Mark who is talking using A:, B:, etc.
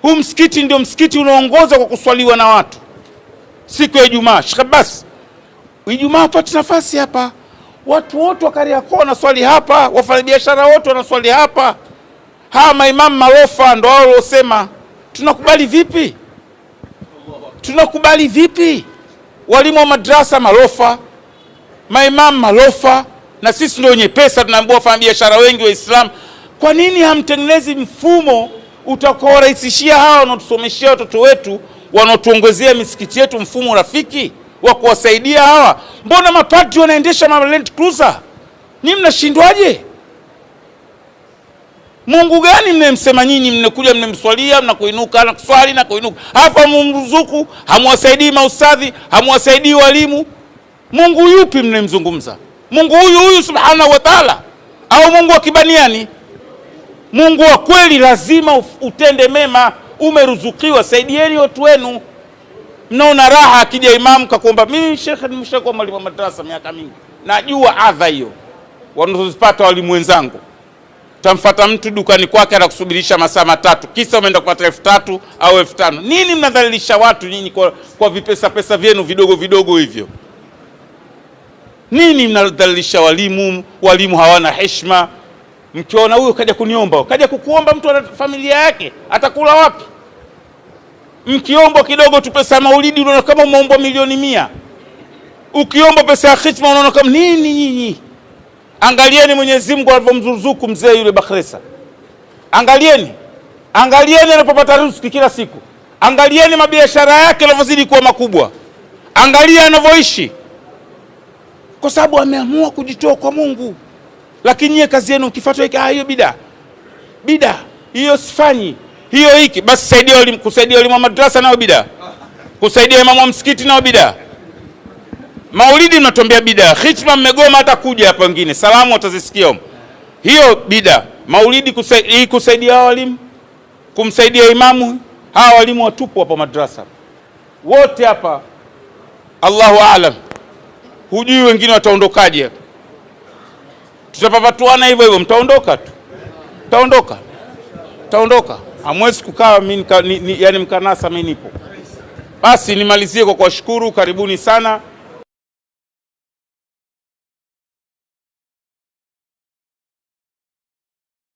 A: Huu msikiti ndio msikiti unaongoza kwa kuswaliwa na watu siku ya Ijumaa. Sheikh Abbas, Ijumaa pata nafasi hapa, watu wote wa Kariakoo wanaswali hapa, wafanyabiashara wote wanaswali hapa. Hawa maimamu marofa ndio wao waliosema. Tunakubali vipi? Tunakubali vipi? Walimu wa madrasa marofa, maimamu marofa, na sisi ndio wenye pesa tunaambiwa wafanyabiashara wengi wa Islam. Kwa nini hamtengenezi mfumo utakaorahisishia hawa wanaotusomeshia watoto wetu, wanaotuongezea misikiti yetu, mfumo rafiki wa kuwasaidia hawa? Mbona mapadri wanaendesha Land Cruiser? Ni mnashindwaje? Mungu gani mnemsema nyinyi? Mnakuja mnemswalia, mnakuinuka na kuswali na kuinuka. Hapa mumruzuku, hamwasaidii maustadhi, hamwasaidii walimu. Mungu yupi mnemzungumza? Mungu huyu subhanahu wa ta'ala au Mungu wa kibaniani? Mungu wa kweli lazima utende mema. Umeruzukiwa, saidieni watu wenu. Mnaona raha akija imamu kakuomba. Mimi shekhe nimeshakuwa mwalimu wa madrasa miaka mingi, najua adha hiyo wanazozipata walimu wenzangu. Tamfuata mtu dukani kwake anakusubirisha masaa matatu, kisa umeenda kupata 3000 au 5000. Nini mnadhalilisha watu nyinyi kwa vipesa pesa vyenu vidogo vidogo hivyo? Nini mnadhalilisha walimu? Walimu hawana heshima. Mkiona huyo kaja kuniomba, kaja kukuomba, mtu ana familia yake, atakula wapi? Mkiomba kidogo tu pesa ya maulidi unaona kama umeomba milioni 100. Ukiomba pesa ya khitma unaona kama nini nyinyi? Angalieni Mwenyezi Mungu alivyomzuruzuku mzee yule Bakhresa. Angalieni anapopata riziki kila siku. Angalieni mabiashara yake yanavyozidi kuwa makubwa. Angalia anavyoishi, kwa sababu ameamua kujitoa kwa Mungu. Lakini nyie kazi yenu ukifuata hiyo bida hiyo sifanyi hiyo hiki, basi saidia walimu, kusaidia walimu wa madrasa nao bida, kusaidia imamu wa msikiti nao bida. Maulidi mnatuambia bida, khitma mmegoma hata kuja hapa, wengine salamu watazisikia hiyo bida. Maulidi kusaidia walimu, kumsaidia imamu. Hawa walimu watupu hapa madrasa wote hapa, Allahu aalam, hujui wengine wataondokaje. Tutapapatuana hivyo hivyo, mtaondoka tu, mtaondoka. Hamwezi kukaa yani mkanasa mimi nipo. Basi nimalizie kwa kuwashukuru, karibuni sana.